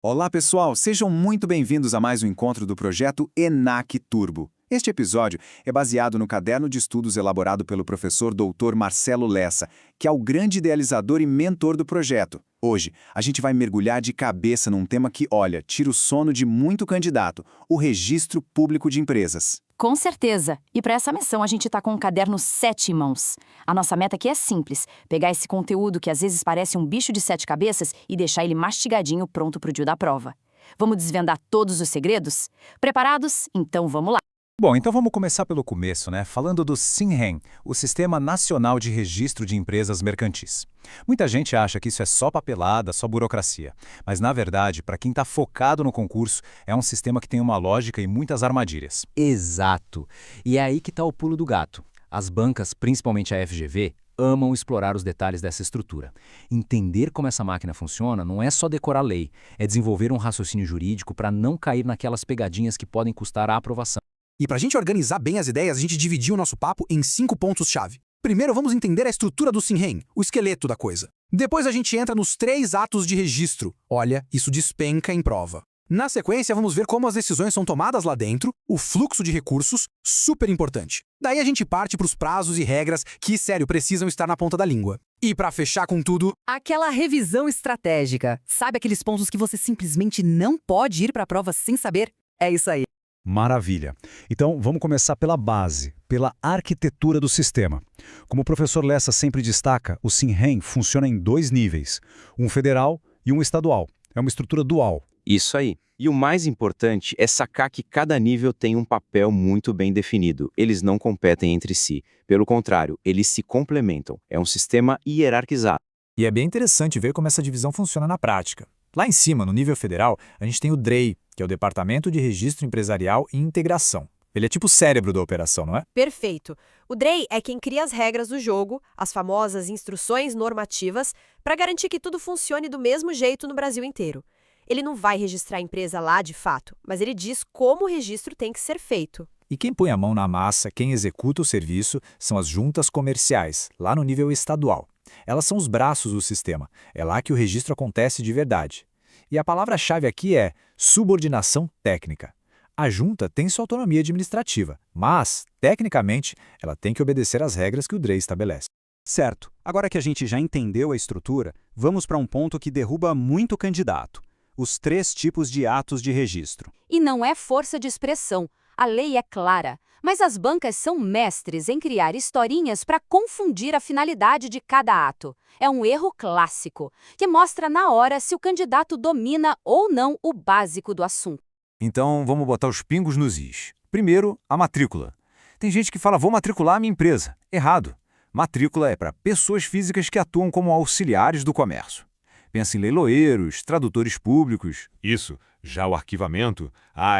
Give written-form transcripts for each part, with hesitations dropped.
Olá, pessoal! Sejam muito bem-vindos a mais um encontro do projeto ENAC Turbo. Este episódio é baseado no caderno de estudos elaborado pelo professor Dr. Marcelo Lessa, que é o grande idealizador e mentor do projeto. Hoje, a gente vai mergulhar de cabeça num tema que, olha, tira o sono de muito candidato: o registro público de empresas. Com certeza. E para essa missão a gente está com um caderno 7 em mãos. A nossa meta aqui é simples: pegar esse conteúdo que às vezes parece um bicho de 7 cabeças e deixar ele mastigadinho pronto para o dia da prova. Vamos desvendar todos os segredos? Preparados? Então vamos lá. Bom, então vamos começar pelo começo, né? Falando do SINREM, o Sistema Nacional de Registro de Empresas Mercantis. Muita gente acha que isso é só papelada, só burocracia. Mas, na verdade, para quem está focado no concurso, é um sistema que tem uma lógica e muitas armadilhas. Exato. E é aí que está o pulo do gato. As bancas, principalmente a FGV, amam explorar os detalhes dessa estrutura. Entender como essa máquina funciona não é só decorar lei, é desenvolver um raciocínio jurídico para não cair naquelas pegadinhas que podem custar a aprovação. E para a gente organizar bem as ideias, a gente dividiu o nosso papo em 5 pontos-chave. Primeiro, vamos entender a estrutura do SINREM, o esqueleto da coisa. Depois a gente entra nos 3 atos de registro. Olha, isso despenca em prova. Na sequência, vamos ver como as decisões são tomadas lá dentro, o fluxo de recursos, super importante. Daí a gente parte para os prazos e regras que, sério, precisam estar na ponta da língua. E para fechar com tudo, aquela revisão estratégica. Sabe aqueles pontos que você simplesmente não pode ir para a prova sem saber? É isso aí. Maravilha. Então, vamos começar pela base, pela arquitetura do sistema. Como o professor Lessa sempre destaca, o SINREM funciona em 2 níveis, um federal e um estadual. É uma estrutura dual. Isso aí. E o mais importante é sacar que cada nível tem um papel muito bem definido. Eles não competem entre si. Pelo contrário, eles se complementam. É um sistema hierarquizado. E é bem interessante ver como essa divisão funciona na prática. Lá em cima, no nível federal, a gente tem o DREI, que é o Departamento de Registro Empresarial e Integração. Ele é tipo o cérebro da operação, não é? Perfeito. O DREI é quem cria as regras do jogo, as famosas instruções normativas, para garantir que tudo funcione do mesmo jeito no Brasil inteiro. Ele não vai registrar a empresa lá de fato, mas ele diz como o registro tem que ser feito. E quem põe a mão na massa, quem executa o serviço, são as juntas comerciais, lá no nível estadual. Elas são os braços do sistema. É lá que o registro acontece de verdade. E a palavra-chave aqui é subordinação técnica. A junta tem sua autonomia administrativa, mas, tecnicamente, ela tem que obedecer às regras que o DREI estabelece. Certo. Agora que a gente já entendeu a estrutura, vamos para um ponto que derruba muito candidato: os 3 tipos de atos de registro. E não é força de expressão. A lei é clara, mas as bancas são mestres em criar historinhas para confundir a finalidade de cada ato. É um erro clássico, que mostra na hora se o candidato domina ou não o básico do assunto. Então, vamos botar os pingos nos is. Primeiro, a matrícula. Tem gente que fala, vou matricular a minha empresa. Errado. Matrícula é para pessoas físicas que atuam como auxiliares do comércio. Pensa em leiloeiros, tradutores públicos. Isso. Já o arquivamento,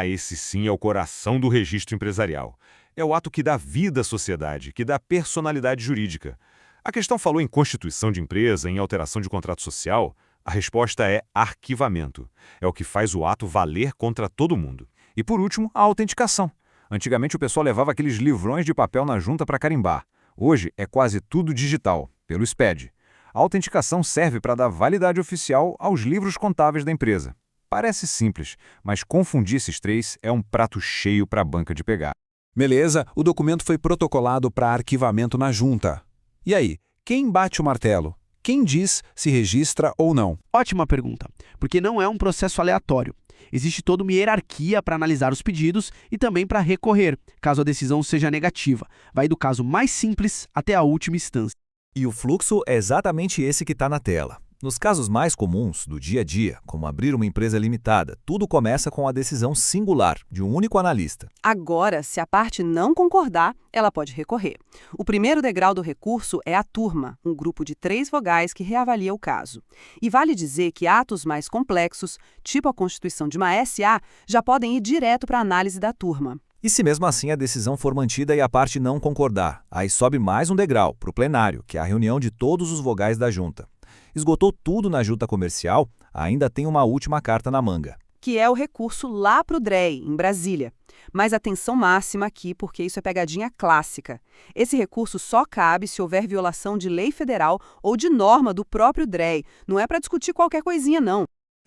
esse sim é o coração do registro empresarial. É o ato que dá vida à sociedade, que dá personalidade jurídica. A questão falou em constituição de empresa, em alteração de contrato social. A resposta é arquivamento. É o que faz o ato valer contra todo mundo. E por último, a autenticação. Antigamente o pessoal levava aqueles livrões de papel na junta para carimbar. Hoje é quase tudo digital, pelo SPED. A autenticação serve para dar validade oficial aos livros contábeis da empresa. Parece simples, mas confundir esses 3 é um prato cheio para a banca de pegar. beleza, o documento foi protocolado para arquivamento na junta. E aí, quem bate o martelo? Quem diz se registra ou não? Ótima pergunta, porque não é um processo aleatório. Existe toda uma hierarquia para analisar os pedidos e também para recorrer, caso a decisão seja negativa. Vai do caso mais simples até a última instância. E o fluxo é exatamente esse que está na tela. Nos casos mais comuns, do dia a dia, como abrir uma empresa limitada, tudo começa com a decisão singular de um único analista. Agora, se a parte não concordar, ela pode recorrer. O primeiro degrau do recurso é a turma, um grupo de 3 vogais que reavalia o caso. E vale dizer que atos mais complexos, tipo a constituição de uma SA, já podem ir direto para a análise da turma. E se mesmo assim a decisão for mantida e a parte não concordar, aí sobe mais um degrau, para o plenário, que é a reunião de todos os vogais da junta. Esgotou tudo na junta comercial, ainda tem uma última carta na manga. Que é o recurso lá para o DREI, em Brasília. Mas atenção máxima aqui, porque isso é pegadinha clássica. Esse recurso só cabe se houver violação de lei federal ou de norma do próprio DREI. Não é para discutir qualquer coisinha, não.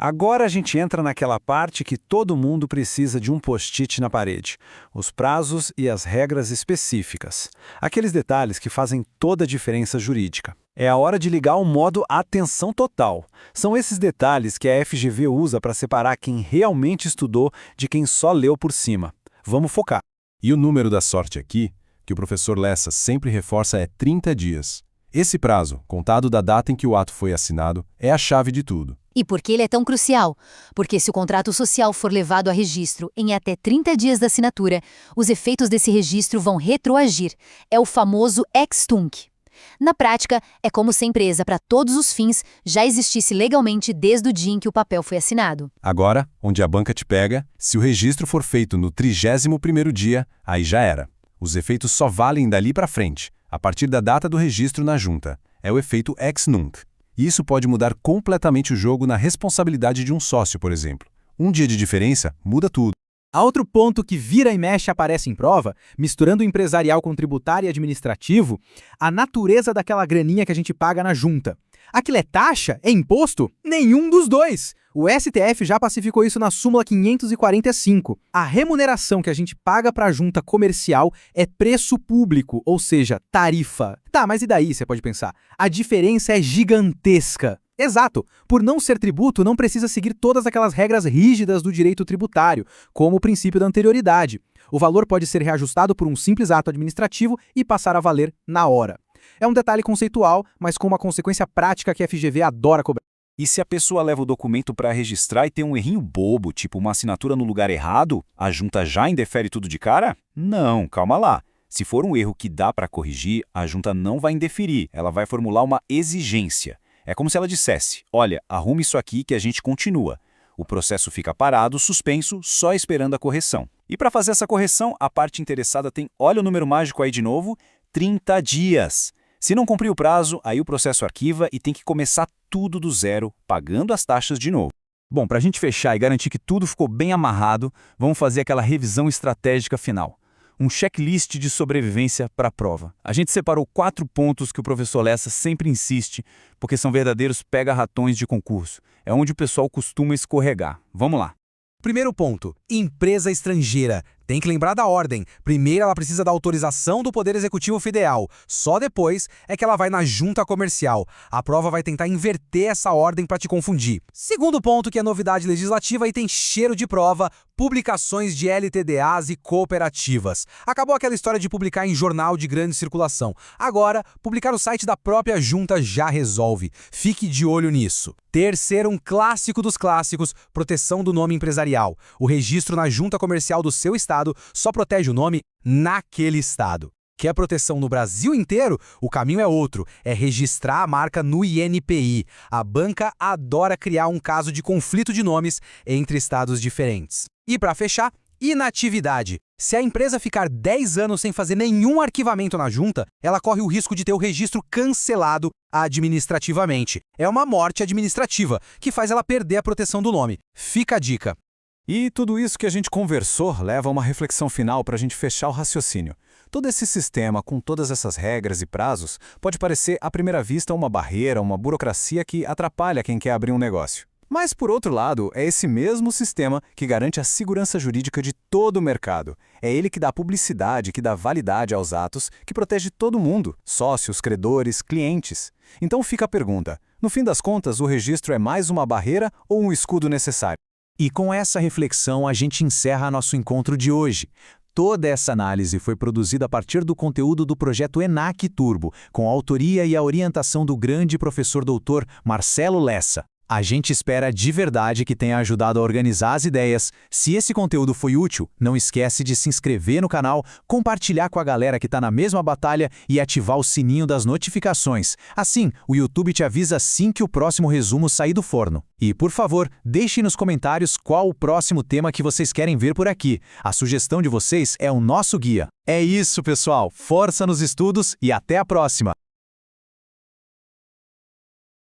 Agora a gente entra naquela parte que todo mundo precisa de um post-it na parede. Os prazos e as regras específicas. Aqueles detalhes que fazem toda a diferença jurídica. É a hora de ligar o modo atenção total. São esses detalhes que a FGV usa para separar quem realmente estudou de quem só leu por cima. Vamos focar. E o número da sorte aqui, que o professor Lessa sempre reforça, é 30 dias. Esse prazo, contado da data em que o ato foi assinado, é a chave de tudo. E por que ele é tão crucial? Porque se o contrato social for levado a registro em até 30 dias da assinatura, os efeitos desse registro vão retroagir. É o famoso ex tunc. Na prática, é como se a empresa, para todos os fins, já existisse legalmente desde o dia em que o papel foi assinado. Agora, onde a banca te pega, se o registro for feito no 31º dia, aí já era. Os efeitos só valem dali para frente, a partir da data do registro na junta. É o efeito ex nunc. E isso pode mudar completamente o jogo na responsabilidade de um sócio, por exemplo. Um dia de diferença muda tudo. Há outro ponto que vira e mexe aparece em prova, misturando o empresarial com tributário e administrativo, a natureza daquela graninha que a gente paga na junta. Aquilo é taxa? É imposto? Nenhum dos dois! O STF já pacificou isso na súmula 545. A remuneração que a gente paga para a junta comercial é preço público, ou seja, tarifa. Tá, mas e daí, você pode pensar? A diferença é gigantesca. Exato. Por não ser tributo, não precisa seguir todas aquelas regras rígidas do direito tributário, como o princípio da anterioridade. O valor pode ser reajustado por um simples ato administrativo e passar a valer na hora. É um detalhe conceitual, mas com uma consequência prática que a FGV adora cobrar. E se a pessoa leva o documento para registrar e tem um errinho bobo, tipo uma assinatura no lugar errado, a junta já indefere tudo de cara? Não, calma lá. Se for um erro que dá para corrigir, a junta não vai indeferir, ela vai formular uma exigência. É como se ela dissesse, olha, arrume isso aqui que a gente continua. O processo fica parado, suspenso, só esperando a correção. E para fazer essa correção, a parte interessada tem, olha o número mágico aí de novo, 30 dias. Se não cumprir o prazo, aí o processo arquiva e tem que começar tudo do zero, pagando as taxas de novo. Bom, para a gente fechar e garantir que tudo ficou bem amarrado, vamos fazer aquela revisão estratégica final. Um checklist de sobrevivência para a prova. A gente separou 4 pontos que o professor Lessa sempre insiste, porque são verdadeiros pega-ratões de concurso. É onde o pessoal costuma escorregar. Vamos lá. Primeiro ponto, empresa estrangeira. Tem que lembrar da ordem. Primeiro ela precisa da autorização do Poder Executivo Federal. Só depois é que ela vai na junta comercial. A prova vai tentar inverter essa ordem para te confundir. Segundo ponto, que é novidade legislativa e tem cheiro de prova, publicações de LTDAs e cooperativas. Acabou aquela história de publicar em jornal de grande circulação. Agora, publicar no site da própria junta já resolve. Fique de olho nisso. Terceiro, um clássico dos clássicos, proteção do nome empresarial. O registro na junta comercial do seu estado só protege o nome naquele estado. Quer proteção no Brasil inteiro? O caminho é outro, é registrar a marca no INPI. A banca adora criar um caso de conflito de nomes entre estados diferentes. E para fechar, inatividade. Se a empresa ficar 10 anos sem fazer nenhum arquivamento na junta, ela corre o risco de ter o registro cancelado administrativamente. É uma morte administrativa, que faz ela perder a proteção do nome. Fica a dica. E tudo isso que a gente conversou leva a uma reflexão final para a gente fechar o raciocínio. Todo esse sistema, com todas essas regras e prazos, pode parecer à primeira vista uma barreira, uma burocracia que atrapalha quem quer abrir um negócio. Mas, por outro lado, é esse mesmo sistema que garante a segurança jurídica de todo o mercado. É ele que dá publicidade, que dá validade aos atos, que protege todo mundo, sócios, credores, clientes. Então fica a pergunta, no fim das contas, o registro é mais uma barreira ou um escudo necessário? E com essa reflexão, a gente encerra nosso encontro de hoje. Toda essa análise foi produzida a partir do conteúdo do projeto ENAC Turbo, com a autoria e a orientação do grande professor doutor Marcelo Lessa. A gente espera de verdade que tenha ajudado a organizar as ideias. Se esse conteúdo foi útil, não esquece de se inscrever no canal, compartilhar com a galera que está na mesma batalha e ativar o sininho das notificações. Assim, o YouTube te avisa assim que o próximo resumo sair do forno. E, por favor, deixem nos comentários qual o próximo tema que vocês querem ver por aqui. A sugestão de vocês é o nosso guia. É isso, pessoal. Força nos estudos e até a próxima!